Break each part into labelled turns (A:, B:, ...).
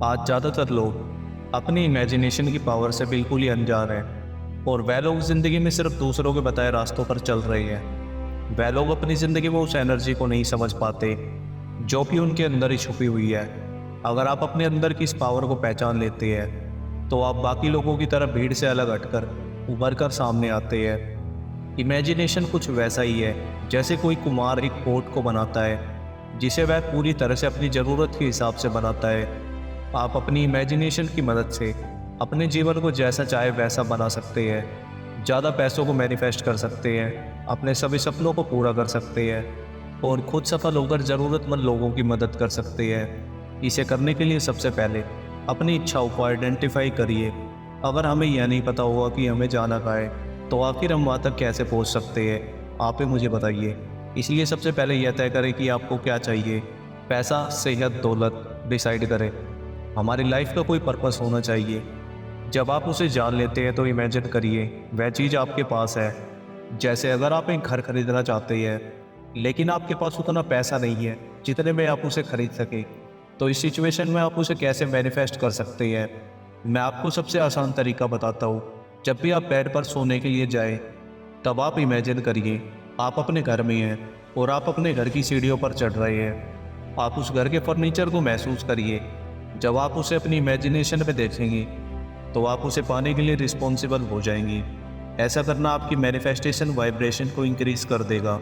A: आज ज़्यादातर लोग अपनी इमेजिनेशन की पावर से बिल्कुल ही अनजान हैं और वह लोग ज़िंदगी में सिर्फ दूसरों के बताए रास्तों पर चल रहे हैं। वह लोग अपनी ज़िंदगी में उस एनर्जी को नहीं समझ पाते जो कि उनके अंदर ही छुपी हुई है। अगर आप अपने अंदर की इस पावर को पहचान लेते हैं तो आप बाकी लोगों की तरह भीड़ से अलग हटकर उभर कर सामने आते हैं। इमेजिनेशन कुछ वैसा ही है जैसे कोई कुम्हार एक पोट को बनाता है जिसे वह पूरी तरह से अपनी ज़रूरत के हिसाब से बनाता है। आप अपनी इमेजिनेशन की मदद से अपने जीवन को जैसा चाहे वैसा बना सकते हैं। ज़्यादा पैसों को मैनिफेस्ट कर सकते हैं, अपने सभी सपनों को पूरा कर सकते हैं और खुद सफल होकर ज़रूरतमंद लोगों की मदद कर सकते हैं। इसे करने के लिए सबसे पहले अपनी इच्छाओं को आइडेंटिफाई करिए। अगर हमें यह नहीं पता होगा कि हमें जाना कहाँ है तो आखिर हम वहाँ तक कैसे पहुँच सकते हैं, आप ही मुझे बताइए। इसलिए सबसे पहले यह तय करें कि आपको क्या चाहिए। पैसा, सेहत, दौलत डिसाइड करें। हमारी लाइफ का कोई पर्पस होना चाहिए। जब आप उसे जान लेते हैं तो इमेजिन करिए वह चीज़ आपके पास है। जैसे अगर आप एक घर खरीदना चाहते हैं लेकिन आपके पास उतना पैसा नहीं है जितने में आप उसे खरीद सकें, तो इस सिचुएशन में आप उसे कैसे मैनिफेस्ट कर सकते हैं। मैं आपको सबसे आसान तरीका बताता हूँ। जब भी आप बेड पर सोने के लिए जाए तब आप इमेजिन करिए आप अपने घर में हैं और आप अपने घर की सीढ़ियों पर चढ़ रहे हैं। आप उस घर के फर्नीचर को महसूस करिए। जब आप उसे अपनी इमेजिनेशन में देखेंगे तो आप उसे पाने के लिए रिस्पॉन्सिबल हो जाएंगी। ऐसा करना आपकी मैनिफेस्टेशन वाइब्रेशन को इंक्रीज कर देगा,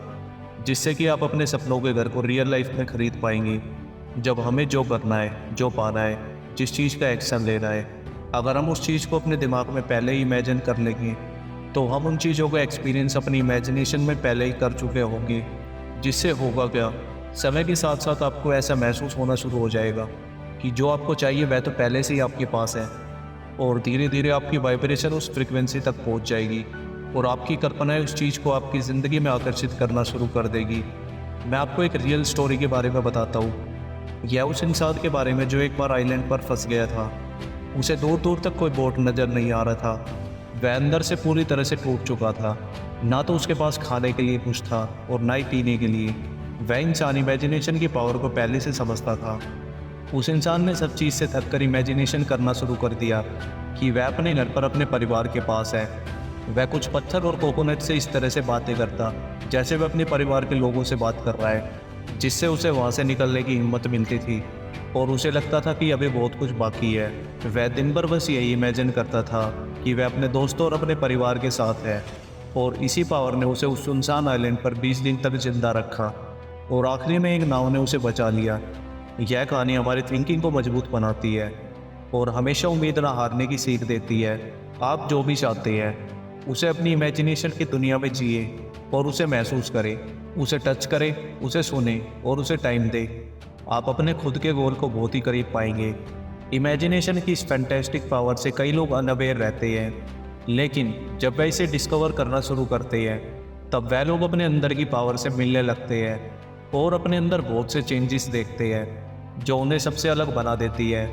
A: जिससे कि आप अपने सपनों के घर को रियल लाइफ में खरीद पाएंगे। जब हमें जो करना है, जो पाना है, जिस चीज़ का एक्शन लेना है, अगर हम उस चीज़ को अपने दिमाग में पहले ही इमेजिन कर लेंगे तो हम उन चीज़ों का एक्सपीरियंस अपनी इमेजिनेशन में पहले ही कर चुके होंगे। जिससे होगा क्या, समय के साथ साथ आपको ऐसा महसूस होना शुरू हो जाएगा कि जो आपको चाहिए वह तो पहले से ही आपके पास है और धीरे धीरे आपकी वाइब्रेशन उस फ्रिक्वेंसी तक पहुंच जाएगी और आपकी कल्पनाएं उस चीज़ को आपकी ज़िंदगी में आकर्षित करना शुरू कर देगी। मैं आपको एक रियल स्टोरी के बारे में बताता हूँ। यह उस इंसान के बारे में जो एक बार आइलैंड पर फंस गया था। उसे दूर दूर तक कोई बोट नज़र नहीं आ रहा था। वह अंदर से पूरी तरह से टूट चुका था। ना तो उसके पास खाने के लिए कुछ था और ना ही पीने के लिए। वह इंसान इमेजिनेशन की पावर को पहले से समझता था। उस इंसान ने सब चीज़ से थक कर इमेजिनेशन करना शुरू कर दिया कि वह अपने घर पर अपने परिवार के पास है। वह कुछ पत्थर और कोकोनट से इस तरह से बातें करता जैसे वह अपने परिवार के लोगों से बात कर रहा है, जिससे उसे वहाँ से निकलने की हिम्मत मिलती थी और उसे लगता था कि अभी बहुत कुछ बाकी है। वह दिन भर बस यही इमेजिन करता था कि वह अपने दोस्तों और अपने परिवार के साथ है और इसी पावर ने उसे उस सुनसान आइलैंड पर 20 दिन तक जिंदा रखा और आखिरी में एक नाव ने उसे बचा लिया। यह कहानी हमारी थिंकिंग को मजबूत बनाती है और हमेशा उम्मीद ना हारने की सीख देती है। आप जो भी चाहते हैं उसे अपनी इमेजिनेशन की दुनिया में जिए और उसे महसूस करें, उसे टच करें, उसे सुने और उसे टाइम दें। आप अपने खुद के गोल को बहुत ही करीब पाएंगे। इमेजिनेशन की इस फैंटेस्टिक पावर से कई लोग अनअवेयर रहते हैं, लेकिन जब वह इसे डिस्कवर करना शुरू करते हैं तब वह लोग अपने अंदर की पावर से मिलने लगते हैं और अपने अंदर बहुत से चेंजेस देखते हैं जो उन्हें सबसे अलग बना देती है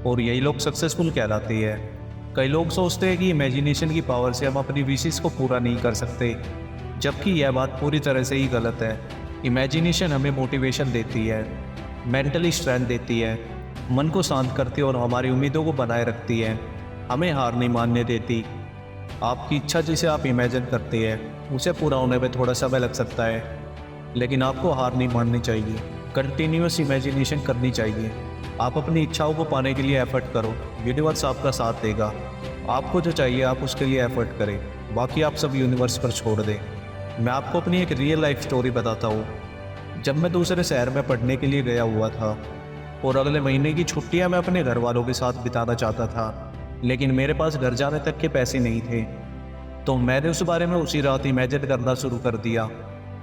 A: और यही लोग सक्सेसफुल कहलाते हैं। कई लोग सोचते हैं कि इमेजिनेशन की पावर से हम अपनी विशेष को पूरा नहीं कर सकते, जबकि यह बात पूरी तरह से ही गलत है। इमेजिनेशन हमें मोटिवेशन देती है, मेंटली स्ट्रेंथ देती है, मन को शांत करती है और हमारी उम्मीदों को बनाए रखती है, हमें हार नहीं मानने देती। आपकी इच्छा जिसे आप इमेजिन करते हैं उसे पूरा होने में थोड़ा समय लग सकता है, लेकिन आपको हार नहीं माननी चाहिए। कंटिन्यूअस इमेजिनेशन करनी चाहिए। आप अपनी इच्छाओं को पाने के लिए एफर्ट करो, यूनिवर्स आपका साथ देगा। आपको जो चाहिए आप उसके लिए एफर्ट करें, बाकी आप सब यूनिवर्स पर छोड़ दें। मैं आपको अपनी एक रियल लाइफ स्टोरी बताता हूँ। जब मैं दूसरे शहर में पढ़ने के लिए गया हुआ था और अगले महीने की छुट्टियाँ मैं अपने घर वालों के साथ बिताना चाहता था, लेकिन मेरे पास घर जाने तक के पैसे नहीं थे, तो मैंने उस बारे में उसी रात इमेजिन करना शुरू कर दिया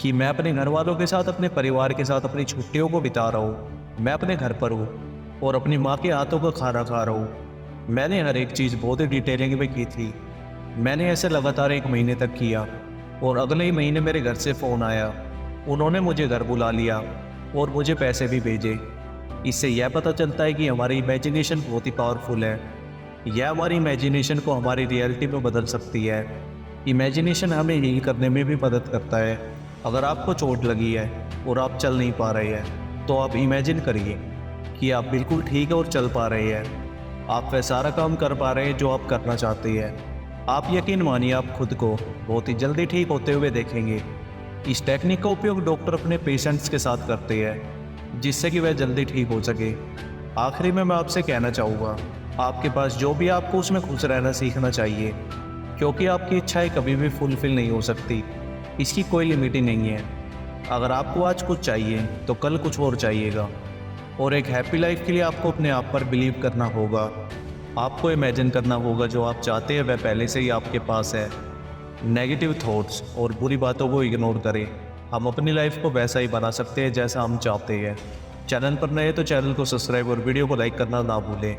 A: कि मैं अपने घर वालों के साथ, अपने परिवार के साथ अपनी छुट्टियों को बिता रहा हूँ। मैं अपने घर पर हूँ और अपनी माँ के हाथों का खाना खा रहा हूँ। मैंने हर एक चीज़ बहुत ही डिटेलिंग में की थी। मैंने ऐसे लगातार 1 महीने तक किया और अगले ही महीने मेरे घर से फ़ोन आया। उन्होंने मुझे घर बुला लिया और मुझे पैसे भी भेजे। इससे यह पता चलता है कि हमारी इमेजिनेशन बहुत ही पावरफुल है। यह हमारी इमेजिनेशन को हमारी रियलिटी में बदल सकती है। इमेजिनेशन हमें हील करने में भी मदद करता है। अगर आपको चोट लगी है और आप चल नहीं पा रहे हैं तो आप इमेजिन करिए कि आप बिल्कुल ठीक है और चल पा रहे हैं। आप वह सारा काम कर पा रहे हैं जो आप करना चाहते हैं। आप यकीन मानिए, आप खुद को बहुत ही जल्दी ठीक होते हुए देखेंगे। इस टेक्निक का उपयोग डॉक्टर अपने पेशेंट्स के साथ करते हैं, जिससे कि वह जल्दी ठीक हो सके। आखिरी में मैं आपसे कहना चाहूँगा, आपके पास जो भी, आपको उसमें खुश रहना सीखना चाहिए, क्योंकि आपकी इच्छाएं कभी भी फुलफिल नहीं हो सकती। इसकी कोई लिमिट ही नहीं है। अगर आपको आज कुछ चाहिए तो कल कुछ और चाहिएगा। और एक हैप्पी लाइफ के लिए आपको अपने आप पर बिलीव करना होगा। आपको इमेजिन करना होगा जो आप चाहते हैं वह पहले से ही आपके पास है। नेगेटिव थॉट्स और बुरी बातों को इग्नोर करें। हम अपनी लाइफ को वैसा ही बना सकते हैं जैसा हम चाहते हैं। चैनल पर नए तो चैनल को सब्सक्राइब और वीडियो को लाइक करना ना भूलें।